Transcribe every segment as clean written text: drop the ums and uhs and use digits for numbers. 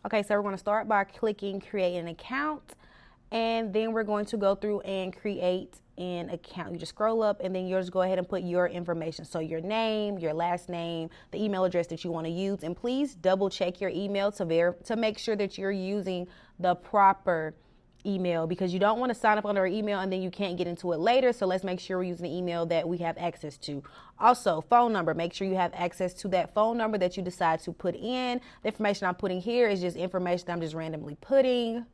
Okay, so we're going to start by clicking create an account, and then we're going to go through and create an account. You just scroll up and then you just go ahead and put your information. So your name, your last name, the email address that you want to use, and please double check your email to make sure that you're using the proper email, because you don't want to sign up under an email and then you can't get into it later. So let's make sure we're using the email that we have access to. Also, phone number, make sure you have access to that phone number that you decide to put in. The information I'm putting here is just information I'm just randomly putting.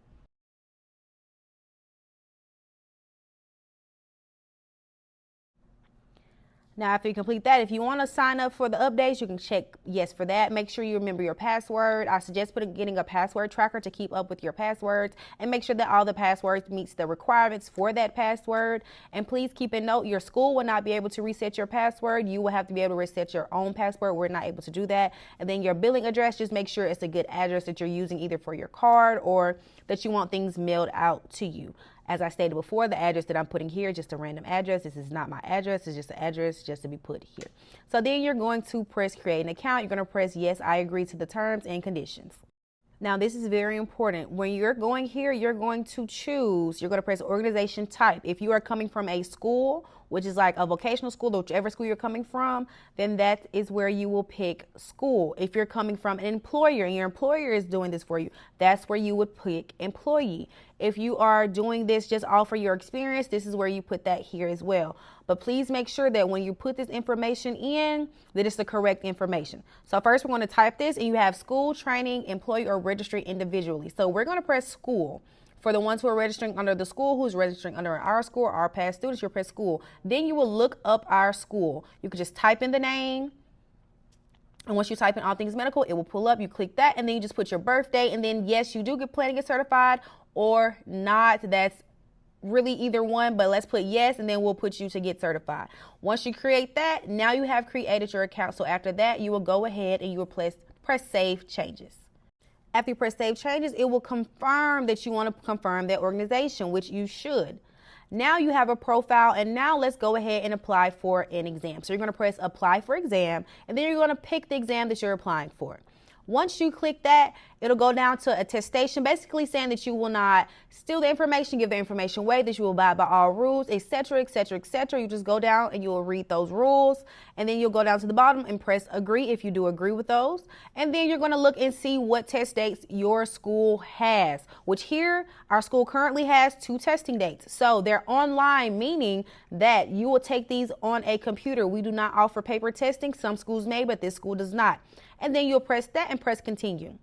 Now, after you complete that, if you want to sign up for the updates, you can check yes for that. Make sure you remember your password. I suggest getting a password tracker to keep up with your passwords, and make sure that all the passwords meets the requirements for that password. And please keep a note, your school will not be able to reset your password. You will have to be able to reset your own password. We're not able to do that. And then your billing address, just make sure it's a good address that you're using either for your card or that you want things mailed out to you. As I stated before, the address that I'm putting here is just a random address. This is not my address. It's just an address just to be put here. So then you're going to press create an account. You're going to press yes, I agree to the terms and conditions. Now, this is very important. When you're going here, you're going to press organization type. If you are coming from a school, which is like a vocational school, whichever school you're coming from, then that is where you will pick school. If you're coming from an employer and your employer is doing this for you, that's where you would pick employee. If you are doing this just all for your experience, this is where you put that here as well. But please make sure that when you put this information in, that it's the correct information. So first we're going to type this, and you have school, training, employee, or registry individually. So we're going to press school. For the ones who are registering under the school, who's registering under our school, our past students, you'll press school. Then you will look up our school. You can just type in the name. And once you type in all things medical, it will pull up. You click that, and then you just put your birthday. And then, yes, you do plan to get certified or not. That's really either one, but let's put yes, and then we'll put you to get certified. Once you create that, now you have created your account. So after that, you will go ahead and you will press save changes. After you press save changes, it will confirm that you want to confirm that organization, which you should. Now you have a profile, and now let's go ahead and apply for an exam. So you're going to press apply for exam, and then you're going to pick the exam that you're applying for. Once you click that, it'll go down to attestation, basically saying that you will not steal the information, give the information away, that you will abide by all rules, etc., etc., etc. You just go down and you will read those rules, and then you'll go down to the bottom and press agree if you do agree with those. And then you're going to look and see what test dates your school has, which here our school currently has 2 testing dates. So they're online, meaning that you will take these on a computer. We do not offer paper testing. Some schools may, but this school does not. And then you'll press that and press continue.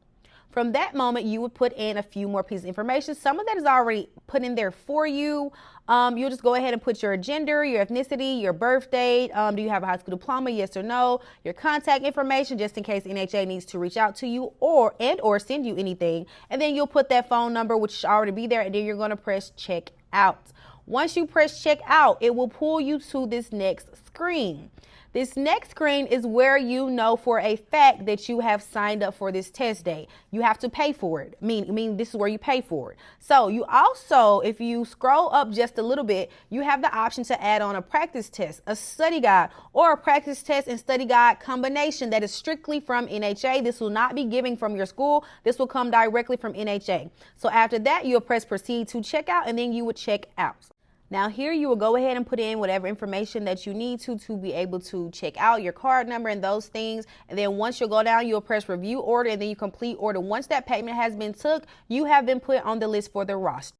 From that moment, you would put in a few more pieces of information. Some of that is already put in there for you. You'll just go ahead and put your gender, your ethnicity, your birth date. Do you have a high school diploma? Yes or no. Your contact information, just in case NHA needs to reach out to you or send you anything. And then you'll put that phone number, which should already be there. And then you're going to press check out. Once you press check out, it will pull you to this next screen. This next screen is where you know for a fact that you have signed up for this test day. You have to pay for it. I mean, this is where you pay for it. So you also, if you scroll up just a little bit, you have the option to add on a practice test, a study guide, or a practice test and study guide combination that is strictly from NHA. This will not be given from your school. This will come directly from NHA. So after that, you'll press proceed to checkout, and then you would check out. Now here you will go ahead and put in whatever information that you need to be able to check out, your card number and those things. And then once you go down, you'll press review order, and then you complete order. Once that payment has been took, you have been put on the list for the roster.